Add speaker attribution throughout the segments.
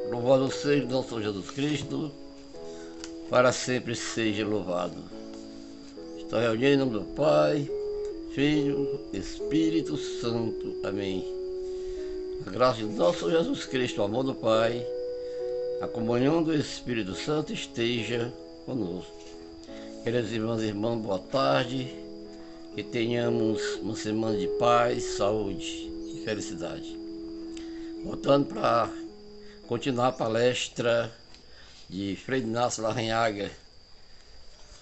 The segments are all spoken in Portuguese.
Speaker 1: Louvado seja nosso Senhor Jesus Cristo, para sempre seja louvado. Estou reunido em nome do Pai, Filho, Espírito Santo. Amém. A graça de nosso Senhor Jesus Cristo, o amor do Pai, a comunhão do Espírito Santo esteja conosco. Queridos irmãos e irmãs, boa tarde. Que tenhamos uma semana de paz, saúde e felicidade. Voltando para continuar a palestra de Frei Inácio Larrañaga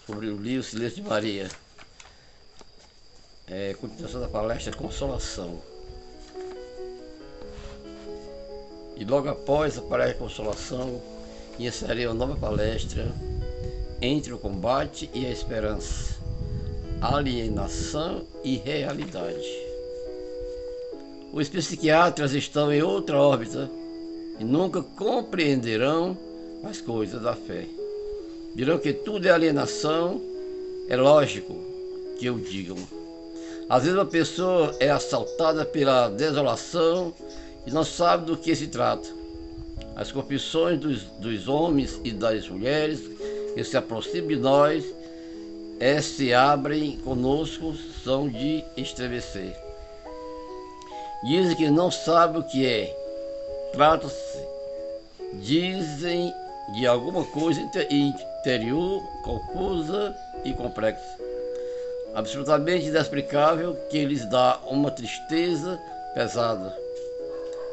Speaker 1: sobre o livro Silêncio de Maria. Continuação da palestra Consolação. E logo após a palestra Consolação, iniciarei uma nova palestra Entre o Combate e a Esperança, Alienação e Realidade. Os psiquiatras estão em outra órbita e nunca compreenderão as coisas da fé. Dirão que tudo é alienação. É lógico que o digam. Às vezes uma pessoa é assaltada pela desolação e não sabe do que se trata. As confissões dos homens e das mulheres que se aproximam de nós se abrem conosco, são de estremecer. Dizem que não sabem o que é. Trata-se, dizem, de alguma coisa interior, confusa e complexa, absolutamente inexplicável, que lhes dá uma tristeza pesada,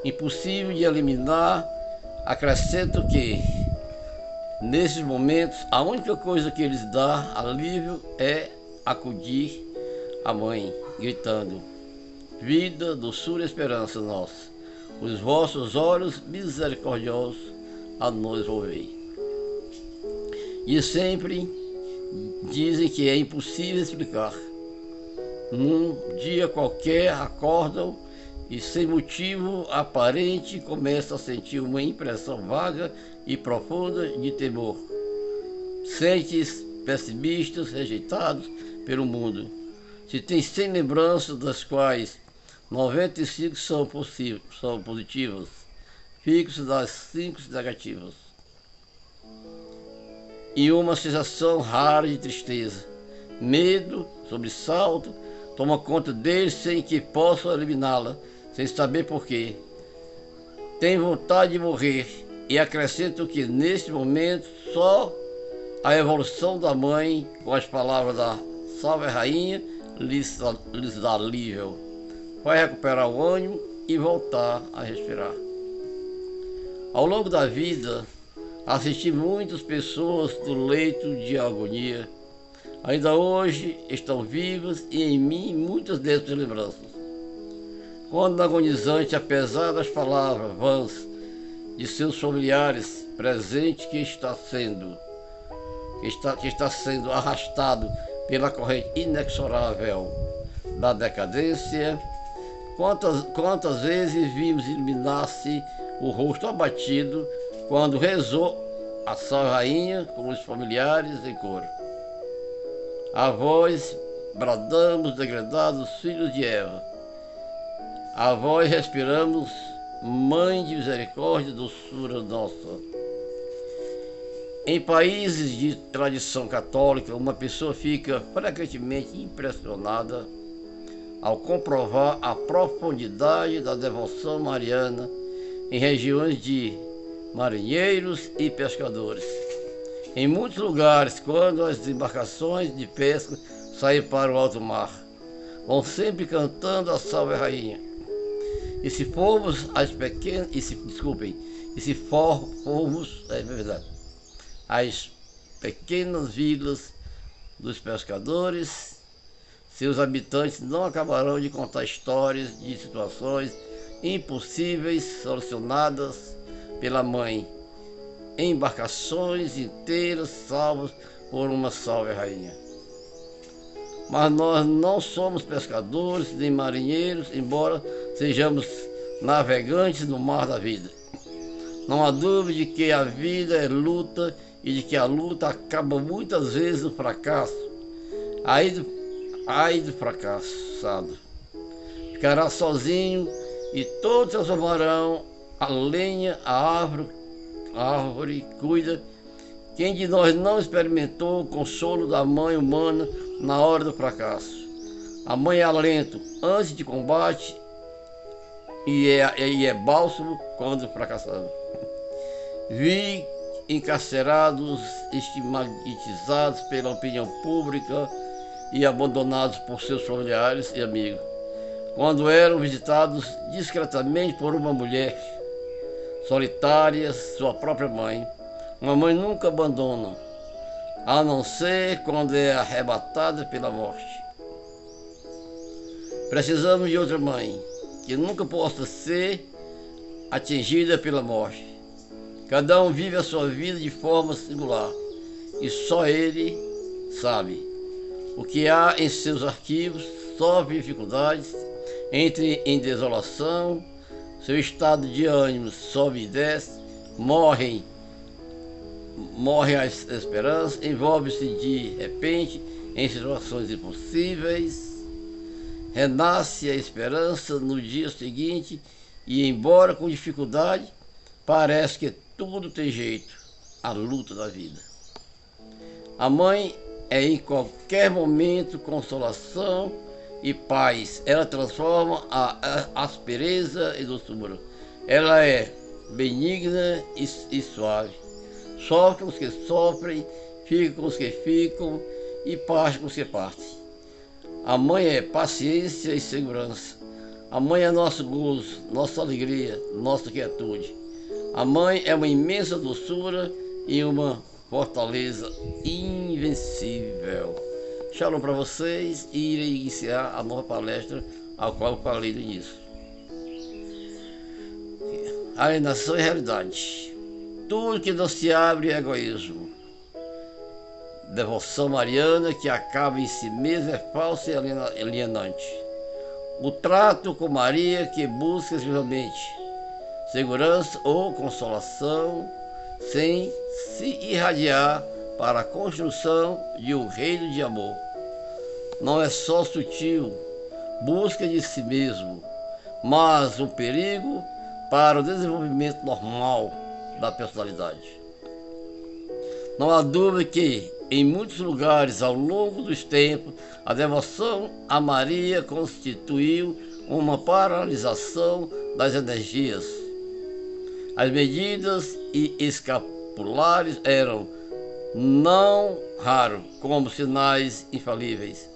Speaker 1: impossível de eliminar. Acrescento que, nesses momentos, a única coisa que lhes dá alívio é acudir a mãe, gritando: vida, doçura e esperança nossa, os vossos olhos misericordiosos a nos volvei. E sempre dizem que é impossível explicar. Num dia qualquer acordam e, sem motivo aparente, começam a sentir uma impressão vaga e profunda de temor. Sentem-se pessimistas, rejeitados pelo mundo. Se tem 100 lembranças, das quais 95 são positivas, fixos das 5 negativas. E uma sensação rara de tristeza, medo, sobressalto, toma conta deles sem que possam eliminá-la, sem saber porquê. Tem vontade de morrer e acrescentam que, neste momento, só a evolução da mãe, com as palavras da Salve Rainha, lhes dá alívio. Vai recuperar o ânimo e voltar a respirar. Ao longo da vida, assisti muitas pessoas do leito de agonia. Ainda hoje estão vivas e em mim muitas dessas lembranças. Quando agonizante, apesar das palavras vãs de seus familiares, presente que está sendo arrastado pela corrente inexorável da decadência, quantas vezes vimos iluminar-se o rosto abatido quando rezou a Salve Rainha com os familiares em coro. A voz bradamos, degredados filhos de Eva. A voz respiramos, Mãe de misericórdia, doçura nossa. Em países de tradição católica, uma pessoa fica frequentemente impressionada ao comprovar a profundidade da devoção mariana em regiões de marinheiros e pescadores. Em muitos lugares, quando as embarcações de pesca saem para o alto mar, vão sempre cantando a Salve Rainha. E se formos as pequenas, as pequenas vilas dos pescadores, seus habitantes não acabarão de contar histórias de situações impossíveis solucionadas pela mãe, embarcações inteiras salvas por uma Salve Rainha. Mas nós não somos pescadores nem marinheiros, embora sejamos navegantes no mar da vida. Não há dúvida de que a vida é luta e de que a luta acaba muitas vezes no fracasso. Ai do fracassado. Ficará sozinho e todos transformarão a lenha, a árvore árvore cuida. Quem de nós não experimentou o consolo da mãe humana na hora do fracasso? A mãe é alento antes de combate e é bálsamo quando fracassamos. Vi encarcerados, estigmatizados pela opinião pública e abandonados por seus familiares e amigos, quando eram visitados discretamente por uma mulher solitária, sua própria mãe. Uma mãe nunca abandona, a não ser quando é arrebatada pela morte. Precisamos de outra mãe, que nunca possa ser atingida pela morte. Cada um vive a sua vida de forma singular, e só ele sabe o que há em seus arquivos. Sofre dificuldades, entra em desolação, seu estado de ânimo sobe e desce, morre a esperança, envolve-se de repente em situações impossíveis, renasce a esperança no dia seguinte e, embora com dificuldade, parece que tudo tem jeito, a luta da vida. A mãe é em qualquer momento consolação e paz. Ela transforma a aspereza em doçura. Ela é benigna e suave. Sofre com os que sofrem, fica com os que ficam e parte com os que partem. A mãe é paciência e segurança. A mãe é nosso gozo, nossa alegria, nossa quietude. A mãe é uma imensa doçura e uma fortaleza invencível. Shalom para vocês, e irei iniciar a nova palestra a qual eu falei no início. Alienação e realidade. Tudo que não se abre é egoísmo. Devoção mariana que acaba em si mesma é falsa e alienante. O trato com Maria que busca exclusivamente segurança ou consolação, sem se irradiar para a construção de um reino de amor. Não é só sutil, busca de si mesmo, mas um perigo para o desenvolvimento normal da personalidade. Não há dúvida que, em muitos lugares ao longo dos tempos, a devoção a Maria constituiu uma paralisação das energias. As medidas e escapulares eram, não raro, como sinais infalíveis.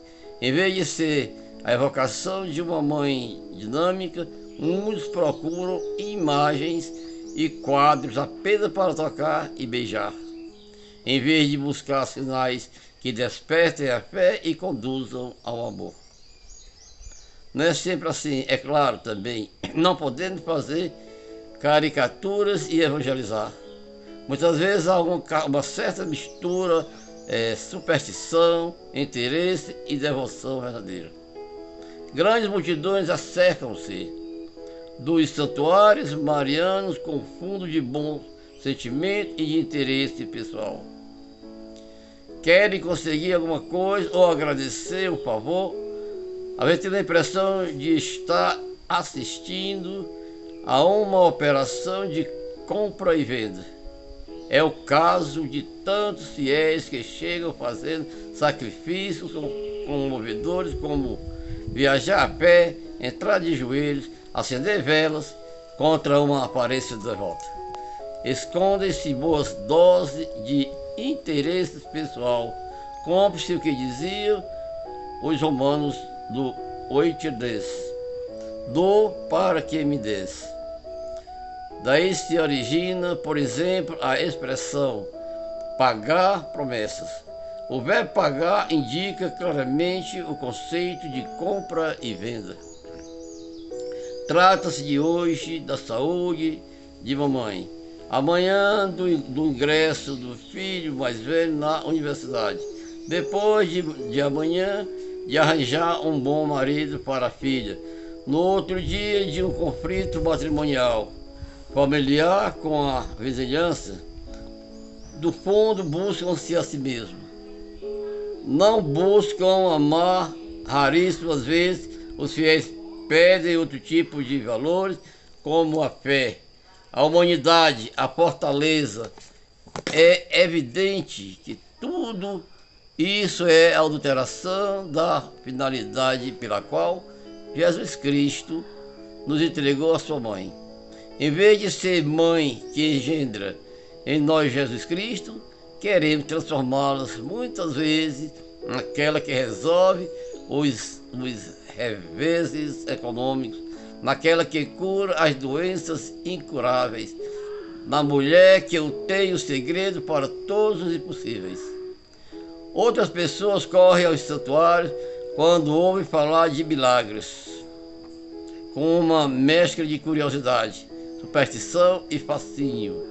Speaker 1: Em vez de ser a evocação de uma mãe dinâmica, muitos procuram imagens e quadros apenas para tocar e beijar, em vez de buscar sinais que despertem a fé e conduzam ao amor. Não é sempre assim, é claro também, não podemos fazer caricaturas e evangelizar. Muitas vezes há uma certa mistura, superstição, interesse e devoção verdadeira. Grandes multidões acercam-se dos santuários marianos com fundo de bom sentimento e de interesse pessoal. Querem conseguir alguma coisa ou agradecer um favor, às vezes tem a impressão de estar assistindo a uma operação de compra e venda. É o caso de tantos fiéis que chegam fazendo sacrifícios comovedores, como viajar a pé, entrar de joelhos, acender velas contra uma aparência devota. Escondem-se boas doses de interesses pessoal, cumpre-se o que diziam os romanos do 8:10: dou para que me des. Daí se origina, por exemplo, a expressão pagar promessas. O verbo pagar indica claramente o conceito de compra e venda. Trata-se de hoje da saúde de mamãe, amanhã do ingresso do filho mais velho na universidade, depois de amanhã de arranjar um bom marido para a filha, no outro dia de um conflito matrimonial, familiar com a vizinhança. Do fundo buscam-se a si mesmo. Não buscam amar, raríssimas vezes os fiéis pedem outro tipo de valores, como a fé, a humanidade, a fortaleza, é evidente que tudo isso é a adulteração da finalidade pela qual Jesus Cristo nos entregou a sua mãe. Em vez de ser mãe que engendra em nós Jesus Cristo, queremos transformá-las muitas vezes naquela que resolve os reveses econômicos, naquela que cura as doenças incuráveis, na mulher que eu tenho segredo para todos os impossíveis. Outras pessoas correm aos santuários quando ouvem falar de milagres, com uma mescla de curiosidade, superstição e fascínio.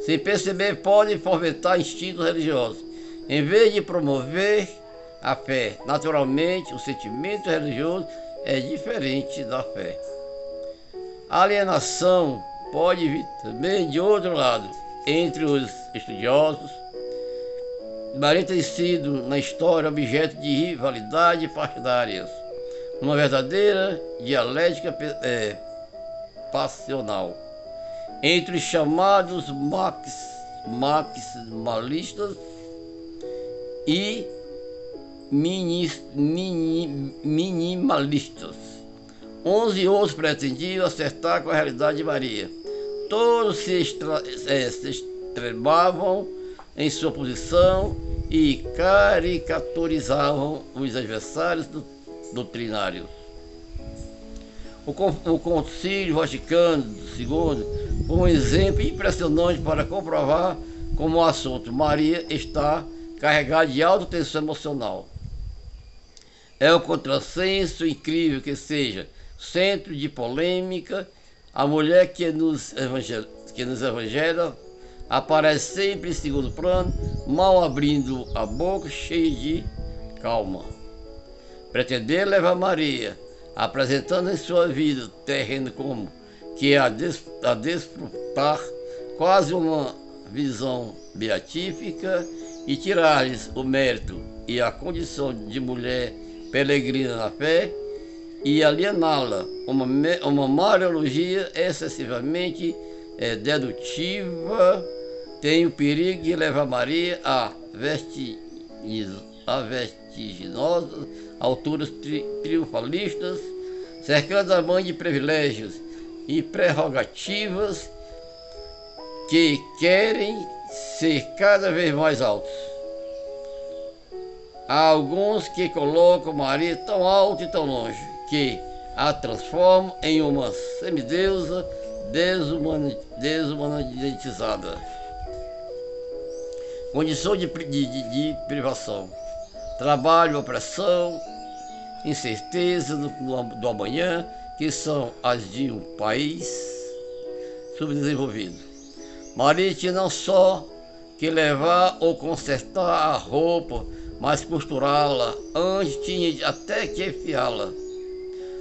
Speaker 1: Sem perceber, podem fomentar instintos religiosos, em vez de promover a fé. Naturalmente, o sentimento religioso é diferente da fé. A alienação pode vir também de outro lado. Entre os estudiosos, Maria tem sido, na história, objeto de rivalidade partidárias, uma verdadeira dialética passional entre os chamados maximalistas e minimalistas. Uns e outros pretendiam acertar com a realidade de Maria. Todos se extremavam em sua posição e caricaturizavam os adversários doutrinários. O Concílio Vaticano II foi um exemplo impressionante para comprovar como o assunto Maria está carregado de alta tensão emocional. É um contrassenso incrível que seja centro de polêmica. A mulher que nos evangela aparece sempre em segundo plano, mal abrindo a boca, cheia de calma. Pretender levar Maria, apresentando em sua vida terreno como que a desfrutar quase uma visão beatífica e tirar-lhes o mérito e a condição de mulher peregrina na fé e aliená-la, uma mariologia excessivamente dedutiva, tem o perigo de levar Maria a vertiginosas alturas triunfalistas, cercando a mãe de privilégios e prerrogativas que querem ser cada vez mais altos. Há alguns que colocam Maria tão alto e tão longe que a transformam em uma semideusa desumanizada. Condição de privação, trabalho, opressão, incerteza do amanhã, que são as de um país subdesenvolvido. Maria tinha não só que levar ou consertar a roupa, mas costurá-la, antes tinha até que enfiá-la.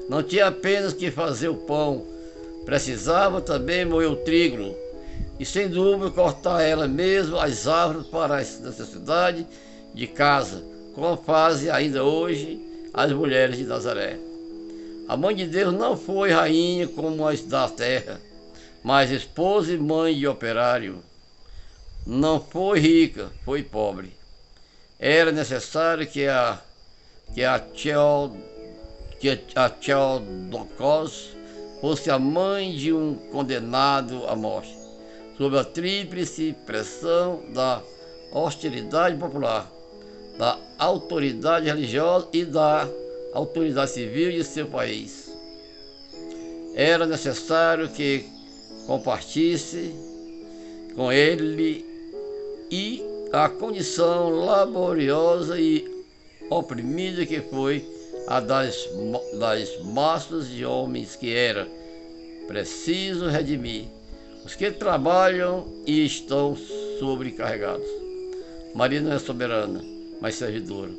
Speaker 1: Não tinha apenas que fazer o pão, precisava também moer o trigo e, sem dúvida, cortar ela mesma as árvores para as necessidades de casa, como fazem ainda hoje as mulheres de Nazaré. A mãe de Deus não foi rainha como as da terra, mas esposa e mãe de operário. Não foi rica, foi pobre. Era necessário que a Theotokos fosse a mãe de um condenado à morte, sob a tríplice pressão da hostilidade popular, da autoridade religiosa e da autoridade civil de seu país. Era necessário que compartisse com ele e a condição laboriosa e oprimida que foi a das massas de homens que era preciso redimir, os que trabalham e estão sobrecarregados. Maria não é soberana, mas servidora.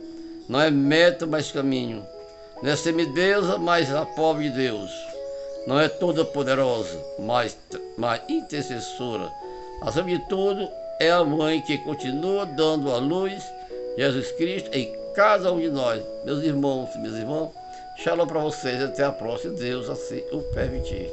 Speaker 1: Não é meta, mas caminho. Não é semideusa, mas a pobre de Deus. Não é toda poderosa, mas intercessora. Acima de tudo, é a mãe que continua dando à luz Jesus Cristo em cada um de nós. Meus irmãos e minhas irmãs, shalom para vocês. Até a próxima, Deus assim o permitir.